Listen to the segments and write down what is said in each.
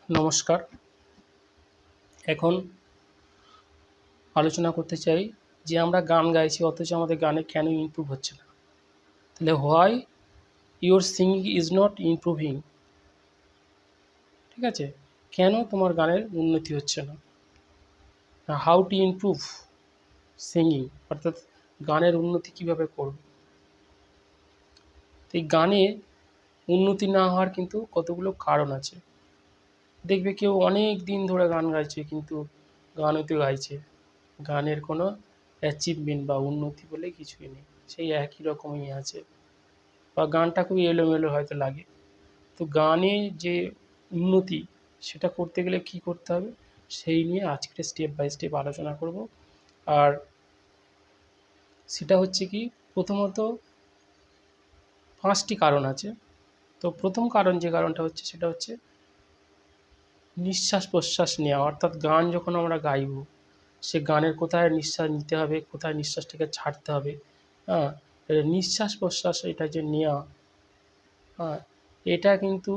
নমস্কার। এখন আলোচনা করতে চাই যে আমরা গান গাইছি অথচ আমাদের গানে কেন ইমপ্রুভ হচ্ছে না। তাহলে why your singing is not improving. ঠিক আছে? কেন তোমার গানের উন্নতি হচ্ছে না? হাউ টু ইমপ্রুভ সিঙ্গিং, অর্থাৎ গানের উন্নতি কীভাবে করব। তো এই গানে উন্নতি না হওয়ার কিন্তু কতগুলো কারণ আছে। দেখবে কেউ অনেক দিন ধরে গান গাইছে কিন্তু গান হয়তো গাইছে, গানের কোনো অ্যাচিভমেন্ট বা উন্নতি বলে কিছুই নেই, সেই একই রকমই আছে, বা গানটা খুবই এলোমেলো হয়তো লাগে। তো গানে যে উন্নতি সেটা করতে গেলে কি করতে হবে সেই নিয়ে আজকে স্টেপ বাই স্টেপ আলোচনা করব। আর সেটা হচ্ছে কি, প্রথমত 5টি কারণ আছে। তো প্রথম কারণ যে কারণটা হচ্ছে সেটা হচ্ছে নিঃশ্বাস প্রশ্বাস নেওয়া, অর্থাৎ গান যখন আমরা গাইব সে গানের কোথায় নিঃশ্বাস নিতে হবে, কোথায় নিঃশ্বাসটাকে ছাড়তে হবে। হ্যাঁ, নিঃশ্বাস প্রশ্বাস এটা যে নেওয়া, হ্যাঁ, এটা কিন্তু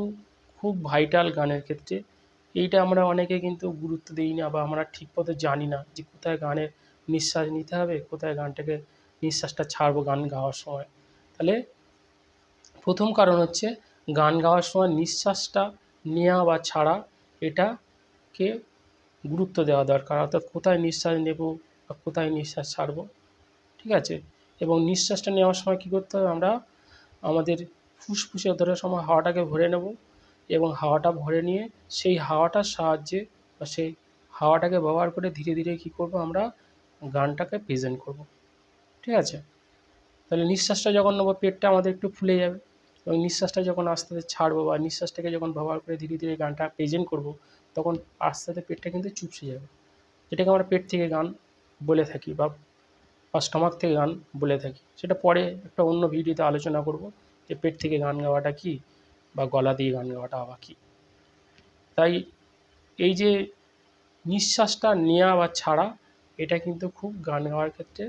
খুব ভাইটাল গানের ক্ষেত্রে। এইটা আমরা অনেকে কিন্তু গুরুত্ব দিই না, বা আমরা ঠিক মতো জানি না যে কোথায় গানের নিঃশ্বাস নিতে হবে, কোথায় গানটাকে নিঃশ্বাসটা ছাড়বো গান গাওয়ার সময়। তাহলে প্রথম কারণ হচ্ছে গান গাওয়ার সময় নিঃশ্বাসটা নেওয়া বা ছাড়া এটাকে গুরুত্ব দেওয়া দরকার, অর্থাৎ কোথায় নিঃশ্বাস নেব বা কোথায় নিঃশ্বাস ছাড়বো। ঠিক আছে? এবং নিঃশ্বাসটা নেওয়ার সময় কী করতে হবে, আমরা আমাদের ফুসফুসে ধরার সময় হাওয়াটাকে ভরে নেব, এবং হাওয়াটা ভরে নিয়ে সেই হাওয়াটার সাহায্যে বা সেই হাওয়াটাকে ব্যবহার করে ধীরে ধীরে কী করব, আমরা গানটাকে প্রেজেন্ট করব। ঠিক আছে? তাহলে নিঃশ্বাসটা যখন নেবো পেটটা আমাদের একটু ফুলে যাবে, এবং নিঃশ্বাসটা যখন আস্তে আস্তে ছাড়বো বা নিঃশ্বাসটাকে যখন ব্যবহার করে ধীরে ধীরে গানটা প্রেজেন্ট করব, তখন আস্তে আস্তে পেটটা কিন্তু চুপসে যাবে, যেটাকে আমরা পেট থেকে গান বলে থাকি, বা স্টমাক থেকে গান বলে থাকি। সেটা পরে একটা অন্য ভিডিওতে আলোচনা করব যে পেট থেকে গান গাওয়াটা কী, বা গলা দিয়ে গান গাওয়াটা আবার কী। তাই এই যে নিঃশ্বাসটা নেওয়া বা ছাড়া, এটা কিন্তু খুব গান গাওয়ার ক্ষেত্রে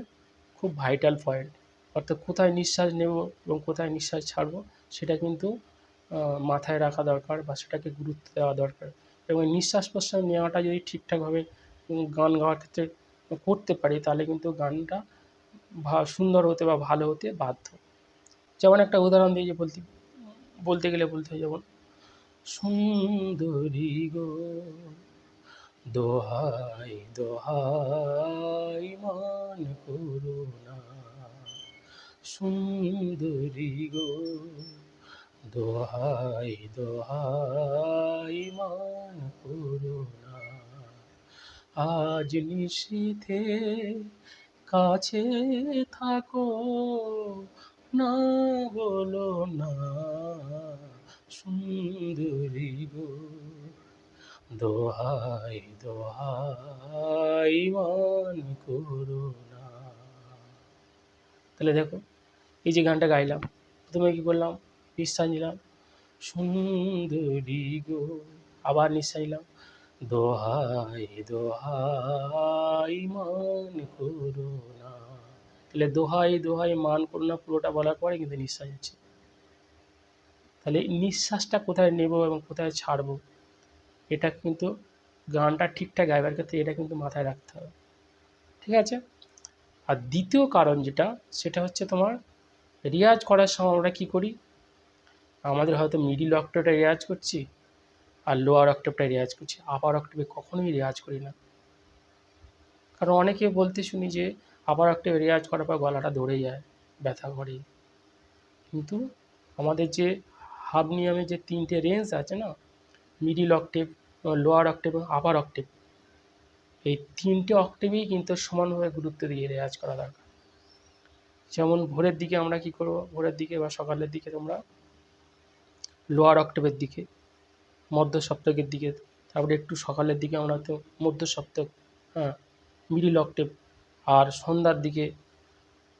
খুব ভাইটাল পয়েন্ট। অর্থাৎ কোথায় নিঃশ্বাস নেব এবং কোথায় নিঃশ্বাস ছাড়বো সেটা কিন্তু মাথায় রাখা দরকার, বা সেটাকে গুরুত্ব দেওয়া দরকার। এবং নিঃশ্বাস প্রশ্বাস নেওয়াটা যদি ঠিকঠাকভাবে গান গাওয়ার ক্ষেত্রে করতে পারি, তাহলে কিন্তু গানটা সুন্দর হতে বা ভালো হতে বাধ্য। যেমন একটা উদাহরণ দিয়ে যে বলতে গেলে বলতে হয়, যেমন সুন্দরী গো দোহাই দোহাই মান করো না, সুন্দরী গো দোহাই দোহাই মান করো না, আজ নিশীথে কাছে থাকো, না বলো না, সুন্দরী গো দোহাই দোহাই মান করো না। তাহলে দেখো, এই যে গানটা গাইলাম, প্রথমে কী করলাম, নিঃশ্বাস নিলাম, সুন্দরী গো, আবার নিঃশ্বাস নিলাম, দোহাই দোহাই মান করো না। তাহলে দোহাই দোহাই মান করো না পুরোটা বলার পরে কিন্তু নিঃশ্বাস হচ্ছে। তাহলে নিঃশ্বাসটা কোথায় নেব এবং কোথায় ছাড়বো, এটা কিন্তু গানটা ঠিকঠাক গাইবার ক্ষেত্রে এটা কিন্তু মাথায় রাখতে হবে। ঠিক আছে? আর দ্বিতীয় কারণ যেটা, সেটা হচ্ছে তোমার রেয়াজ করার সময় আমরা কী করি, আমাদের হয়তো মিডিল অক্টেভটা রেয়াজ করছি আর লোয়ার অক্টেভটা রেয়াজ করছি, আপার অক্টেভে কখনোই রেয়াজ করি না। কারণ অনেকে বলতে শুনি যে আপার অক্টেভে রেয়াজ করার পর গলাটা ধরে যায়, ব্যথা করে। কিন্তু আমাদের যে হারমোনিয়ামে যে 3টে রেঞ্জ আছে না, মিডিল অক্টেভ, লোয়ার অক্টেভ এবং আপার অক্টেভ, এই 3টে অক্টেভেই কিন্তু সমানভাবে গুরুত্ব দিয়ে রেয়াজ করা দরকার। যেমন ভোরের দিকে আমরা কী করবো, ভোরের দিকে বা সকালের দিকে তোমরা লোয়ার অক্টেভের দিকে, মধ্য সপ্তকের দিকে, তারপরে একটু সকালের দিকে আমরা তো মধ্য সপ্তক, হ্যাঁ, মিডিল অক্টেভ। আর সন্ধ্যার দিকে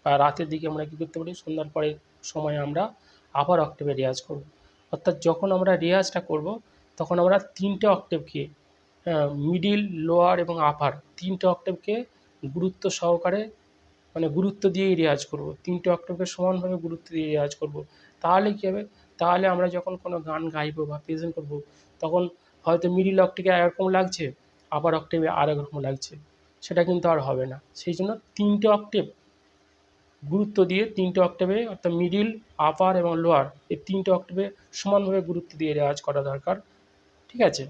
বা রাতের দিকে আমরা কী করতে পারি, সন্ধ্যার পরের সময় আমরা আপার অক্টেভে রেয়াজ করব। অর্থাৎ যখন আমরা রেয়াজটা করব তখন আমরা 3টে অক্টেভকে, মিডিল, লোয়ার এবং আপার 3টে অক্টেভকে গুরুত্ব সহকারে, মানে গুরুত্ব দিয়েই রেয়াজ করব, 3টে অক্টেভকে সমানভাবে গুরুত্ব দিয়ে রেয়াজ করব। তাহলে কী হবে, তাহলে আমরা যখন কোনো গান গাইবো বা প্রেজেন্ট করব, তখন হয়তো মিডিল অক্টেভে একরকম লাগছে, আপার অক্টেভে আরেক রকম লাগছে, সেটা কিন্তু আর হবে না। সেই জন্য 3টে অক্টেভ গুরুত্ব দিয়ে 3টে অক্টেভে অর্থাৎ মিডিল, আপার এবং লোয়ার এই 3টে অক্টেভে সমানভাবে গুরুত্ব দিয়ে রেওয়াজ করা দরকার। ঠিক আছে?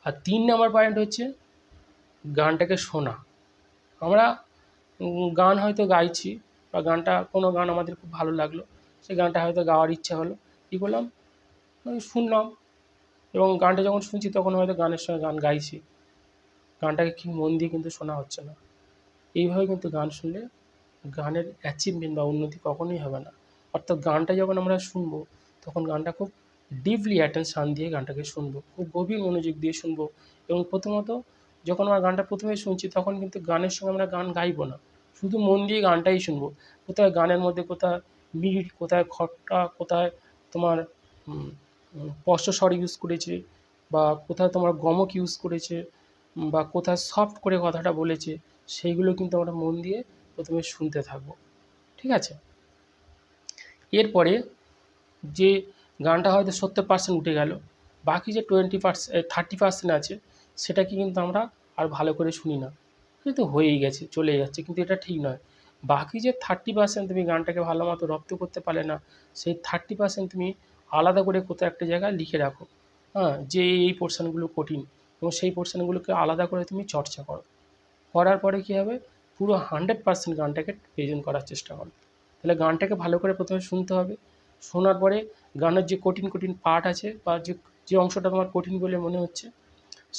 আর 3 নাম্বার পয়েন্ট হচ্ছে গানটাকে শোনা। আমরা গান হয়তো গাইছি বা গানটা কোনো গান আমাদের খুব ভালো লাগলো, সেই গানটা হয়তো গাওয়ার ইচ্ছা হলো, কী করলাম, ওই শুনলাম, এবং গানটা যখন শুনছি তখন হয়তো গানের সঙ্গে গান গাইছি, গানটাকে কি মন দিয়ে কিন্তু শোনা হচ্ছে না। এইভাবে কিন্তু গান শুনলে গানের অ্যাচিভমেন্ট বা উন্নতি কখনোই হবে না। অর্থাৎ গানটা যখন আমরা শুনবো তখন গানটা খুব ডিপলি অ্যাটেনশান দিয়ে গানটাকে শুনবো, খুব গভীর মনোযোগ দিয়ে শুনবো। এবং প্রথমত যখন আমরা গানটা প্রথমে শুনছি তখন কিন্তু গানের সঙ্গে আমরা গান গাইবো না, শুধু মন দিয়ে গানটাই শুনবো। কোথায় গানের মধ্যে কোথায় মিড, কোথায় খট্টা, কোথায় তোমার স্পষ্ট স্বর ইউজ করেছে, বা কোথায় তোমার গমক ইউজ করেছে, বা কোথায় সফট করে কথাটা বলেছে, সেইগুলো কিন্তু আমরা মন দিয়ে প্রথমে শুনতে থাকবো। ঠিক আছে? এরপরে যে গানটা হয়তো 70% উঠে গেল, বাকি যে 30% আছে সেটাকে কিন্তু আমরা আর ভালো করে শুনি না, কিন্তু হয়েই গেছে, চলে যাচ্ছে, কিন্তু এটা ঠিক নয়। বাকি যে 30% তুমি গানটাকে ভালো মতো রপ্ত করতে পারলে না, সেই 30% তুমি আলাদা করে কোথাও একটা জায়গায় লিখে রাখো, হ্যাঁ, যে এই পোর্শনগুলো কঠিন, এবং সেই পোর্শনগুলোকে আলাদা করে তুমি চর্চা করো। করার পরে কী হবে, পুরো 100% গানটাকে প্রেজেন্ট করার চেষ্টা করো। তাহলে গানটাকে ভালো করে প্রথমে শুনতে হবে, শোনার পরে গানের যে কঠিন কঠিন পার্ট আছে বা যে যে অংশটা তোমার কঠিন বলে মনে হচ্ছে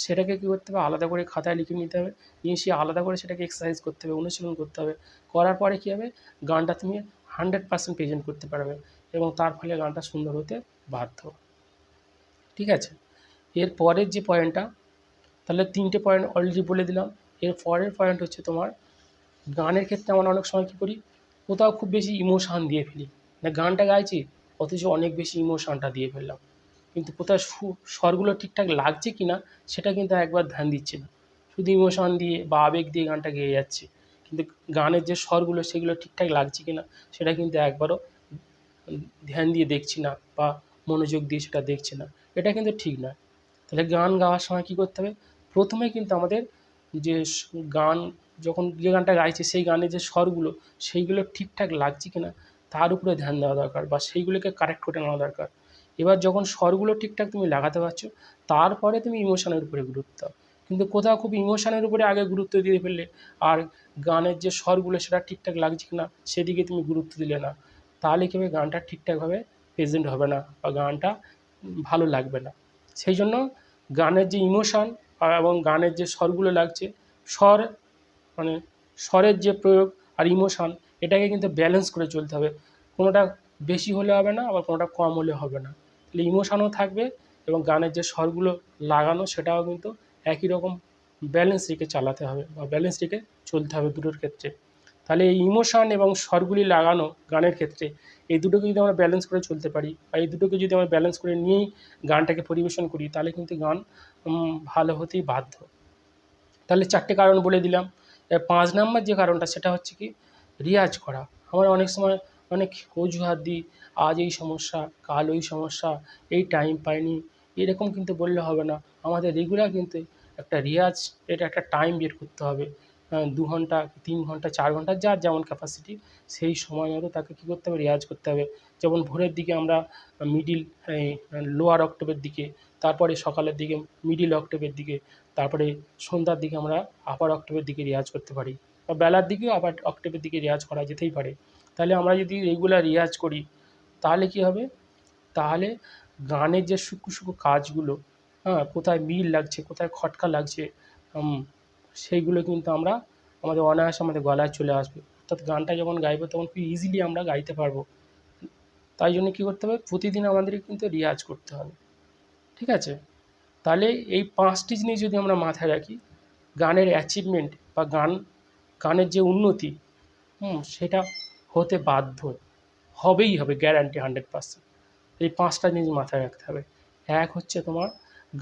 সেটাকে কী করতে হবে, আলাদা করে খাতায় লিখে নিতে হবে, নিয়ে সে আলাদা করে সেটাকে এক্সারসাইজ করতে হবে, অনুশীলন করতে হবে। করার পরে কী হবে, গানটা তুমি 100% প্রেজেন্ট করতে পারবে, এবং তার ফলে গানটা সুন্দর হতে বাধ্য। ঠিক আছে? এর পরের যে পয়েন্টটা, তাহলে 3টে পয়েন্ট অলরেডি বলে দিলাম। এর পরের পয়েন্ট হচ্ছে তোমার গানের ক্ষেত্রে আমরা অনেক সময় কী করি, কোথাও খুব বেশি ইমোশান দিয়ে ফেলি, মানে গানটা গাইছি অথচ অনেক বেশি ইমোশানটা দিয়ে ফেললাম, কিন্তু কোথাও স্বরগুলো ঠিকঠাক লাগছে কি না সেটা কিন্তু একবার ধ্যান দিচ্ছি না, শুধু ইমোশান দিয়ে বা আবেগ দিয়ে গানটা গেয়ে যাচ্ছি, কিন্তু গানের যে স্বরগুলো সেগুলো ঠিকঠাক লাগছে কি না সেটা কিন্তু একবারও ধ্যান দিয়ে দেখছি না বা মনোযোগ দিয়ে সেটা দেখছি না, এটা কিন্তু ঠিক নয়। তাহলে গান গাওয়ার সময় কী করতে হবে, প্রথমে কিন্তু আমাদের যে গান যখন যে গানটা গাইছি সেই গানের যে স্বরগুলো সেইগুলো ঠিকঠাক লাগছে কি না তার উপরে ধ্যান দেওয়া দরকার, বা সেইগুলোকে কারেক্ট করে নেওয়া দরকার। এবার যখন স্বরগুলো ঠিকঠাক তুমি লাগাতে পারছো তারপরে তুমি ইমোশনের উপরে গুরুত্ব দাও, কিন্তু কোথাও খুব ইমোশনের উপরে আগে গুরুত্ব দিয়ে ফেললে আর গানের যে স্বরগুলো সেটা ঠিকঠাক লাগছে কি না সেদিকে তুমি গুরুত্ব দিলে না, তাহলে কী হবে, গানটা ঠিকঠাকভাবে প্রেজেন্ট হবে না বা গানটা ভালো লাগবে না। সেই জন্য গানের যে ইমোশান এবং গানের যে স্বরগুলো লাগছে, স্বর মানে স্বরের যে প্রয়োগ আর ইমোশান এটাকে কিন্তু ব্যালেন্স করে চলতে হবে, কোনোটা বেশি হলে হবে না আবার কোনোটা কম হলে হবে না। তাহলে ইমোশানও থাকবে এবং গানের যে স্বরগুলো লাগানো সেটাও কিন্তু একই রকম ব্যালেন্স রেখে চালাতে হবে বা ব্যালেন্স রেখে চলতে হবে দুটোর ক্ষেত্রে। তাহলে এই ইমোশান এবং স্বরগুলি লাগানো গানের ক্ষেত্রে এই দুটোকে যদি আমরা ব্যালেন্স করে চলতে পারি বা এই দুটোকে যদি আমরা ব্যালেন্স করে নিয়েই গানটাকে পরিবেশন করি তাহলে কিন্তু গান ভালো হতেই বাধ্য। তাহলে 4টে কারণ বলে দিলাম। 5 নাম্বার যে কারণটা সেটা হচ্ছে কি, রেয়াজ করা। আমরা অনেক সময় অনেক অজুহাত দিই, আজ এই সমস্যা, কাল ওই সমস্যা, এই টাইম পাইনি, এরকম কিন্তু বললে হবে না। আমাদের রেগুলার কিন্তু একটা রেয়াজ, এটা একটা টাইম বের করতে হবে। 2 ঘন্টা, 3 ঘন্টা, 4 ঘন্টা যার যেমন ক্যাপাসিটি সেই সময় মতো তাকে কী করতে হবে, রেয়াজ করতে হবে। যেমন ভোরের দিকে আমরা মিডিল লোয়ার অক্টেভের দিকে, তারপরে সকালের দিকে মিডিল অক্টেভের দিকে, তারপরে সন্ধ্যার দিকে আমরা আপার অক্টেভের দিকে রেয়াজ করতে পারি, বা বেলার দিকেও আপার অক্টেভের দিকে রেয়াজ করা যেতেই পারে। তাহলে আমরা যদি রেগুলার রেয়াজ করি তাহলে কী হবে, তাহলে গানের যে সূক্ষ্ম সূক্ষ্ম কাজগুলো, হ্যাঁ, কোথায় মিল লাগছে, কোথায় খটকা লাগছে, সেইগুলো কিন্তু আমরা আমাদের অনায়াসে আমাদের গলায় চলে আসবে। অর্থাৎ গানটা যখন গাইবো তখন খুব ইজিলি আমরা গাইতে পারবো। তাই জন্য কী করতে হবে, প্রতিদিন আমাদেরকে কিন্তু রেয়াজ করতে হবে। ঠিক আছে? তাহলে এই 5টি জিনিস যদি আমরা মাথায় রাখি, গানের অ্যাচিভমেন্ট বা গানের যে উন্নতি, সেটা হতে বাধ্য, হবেই হবে, গ্যারান্টি 100%। এই 5টা জিনিস মাথায় রাখতে হবে। এক হচ্ছে তোমার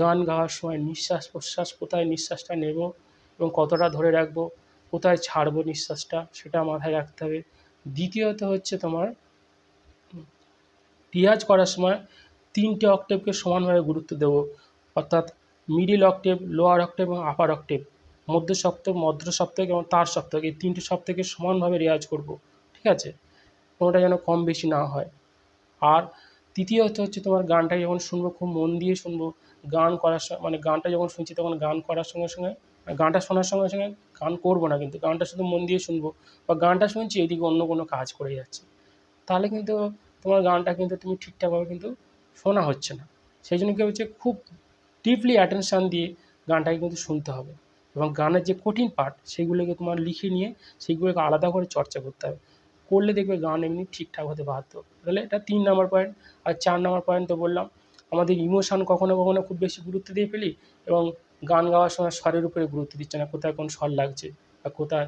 গান গাওয়ার সময় নিঃশ্বাস প্রশ্বাস, কোথায় নিঃশ্বাসটা নেব এবং কতটা ধরে রাখবো, কোথায় ছাড়বো নিঃশ্বাসটা সেটা মাথায় রাখতে হবে। দ্বিতীয়ত হচ্ছে তোমার রেয়াজ করার সময় 3টে অক্টেভকে সমানভাবে গুরুত্ব দেবো। অর্থাৎ মিডিল অক্টেভ, লোয়ার অক্টেভ এবং আপার অক্টেভ, মধ্য সপ্তক, মধ্য সপ্তক এবং তার সপ্তক, এই 3টে সপ্তকে সমানভাবে রেওয়াজ করব, ঠিক আছে? কোনোটা যেন কম বেশি না হয়। আর তৃতীয়ত হচ্ছে তোমার গানটা যখন শুনবো খুব মন দিয়ে শুনবো। গান করার মানে গানটা যখন শুনছি তখন গান করার সঙ্গে সঙ্গে গানটা শোনার সঙ্গে সঙ্গে গান করবো না, কিন্তু গানটা শুধু মন দিয়ে শুনবো, বা গানটা শুনছি এদিকে অন্য কোনো কাজ করে যাচ্ছি, তাহলে কিন্তু তোমার গানটা কিন্তু তুমি ঠিকঠাকভাবে কিন্তু শোনা হচ্ছে না। সেই জন্য কী হচ্ছে, খুব ডিপলি অ্যাটেনশান দিয়ে গানটাকে কিন্তু শুনতে হবে, এবং গানের যে কঠিন পার্ট সেগুলোকে তোমার লিখে নিয়ে সেইগুলোকে আলাদা করে চর্চা করতে হবে। করলে দেখবে গান এমনি ঠিকঠাক হতে বাধ্য। তাহলে এটা 3 নাম্বার পয়েন্ট। আর 4 নাম্বার পয়েন্ট তো বললাম, আমাদের ইমোশান কখনো কখনো খুব বেশি গুরুত্ব দিয়ে ফেলি, এবং গান গাওয়ার সময় স্বরের উপরে গুরুত্ব দিচ্ছে না, কোথায় কোন স্বর লাগছে বা কোথায়,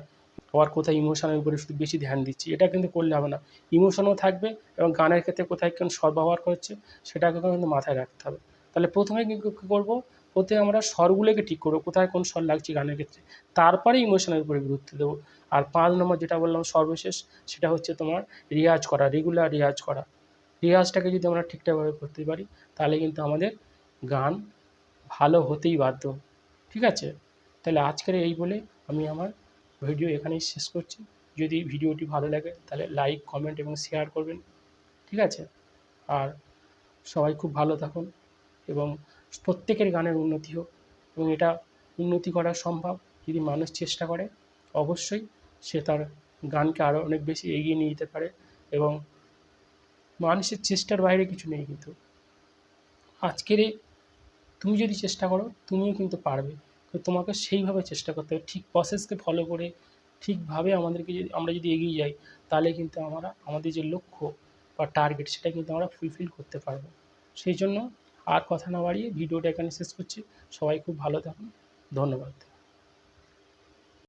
আবার কোথায় ইমোশানের উপরে শুধু বেশি ধ্যান দিচ্ছি, এটা কিন্তু করলে হবে না। ইমোশনও থাকবে এবং গানের ক্ষেত্রে কোথায় কোন স্বর ব্যবহার করছে সেটাকেও কিন্তু মাথায় রাখতে হবে। তাহলে প্রথমে কী করবো, প্রথমে আমরা স্বরগুলোকে ঠিক করবো, কোথায় কোন স্বর লাগছে গানের ক্ষেত্রে, তারপরে ইমোশনের উপরে গুরুত্ব দেবো। আর 5 নম্বর যেটা বললাম সর্বশেষ, সেটা হচ্ছে তোমার রেয়াজ করা, রেগুলার রেয়াজ করা। রেয়াজটাকে যদি আমরা ঠিকঠাকভাবে করতে পারি তাহলে কিন্তু আমাদের গান ভালো হতেই বাধ্য, ঠিক আছে? তাহলে আজকের এই বলে আমি আমার ভিডিও এখানেই শেষ করছি। যদি ভিডিওটি ভালো লাগে তাহলে লাইক, কমেন্ট এবং শেয়ার করবেন, ঠিক আছে? আর সবাই খুব ভালো থাকুন, এবং প্রত্যেকের গানের উন্নতি হোক, এবং এটা উন্নতি করা সম্ভব যদি মানুষ চেষ্টা করে। অবশ্যই সে তার গানকে আরও অনেক বেশি এগিয়ে নিয়ে যেতে পারে, এবং মানুষের চেষ্টার বাইরে কিছু নেই কিন্তু। আজকের এই তুমি যদি চেষ্টা করো তুমিও কিন্তু পারবে, তো তোমাকে সেইভাবে চেষ্টা করতে হবে, ঠিক প্রসেসকে ফলো করে ঠিকভাবে আমাদেরকে যদি আমরা যদি এগিয়ে যাই তাহলে কিন্তু আমরা আমাদের যে লক্ষ্য বা টার্গেট সেটা কিন্তু আমরা ফুলফিল করতে পারবো। সেই জন্য আর কথা না বাড়িয়ে ভিডিওটা এখানে শেষ করছি। সবাই খুব ভালো থাকুন, ধন্যবাদ।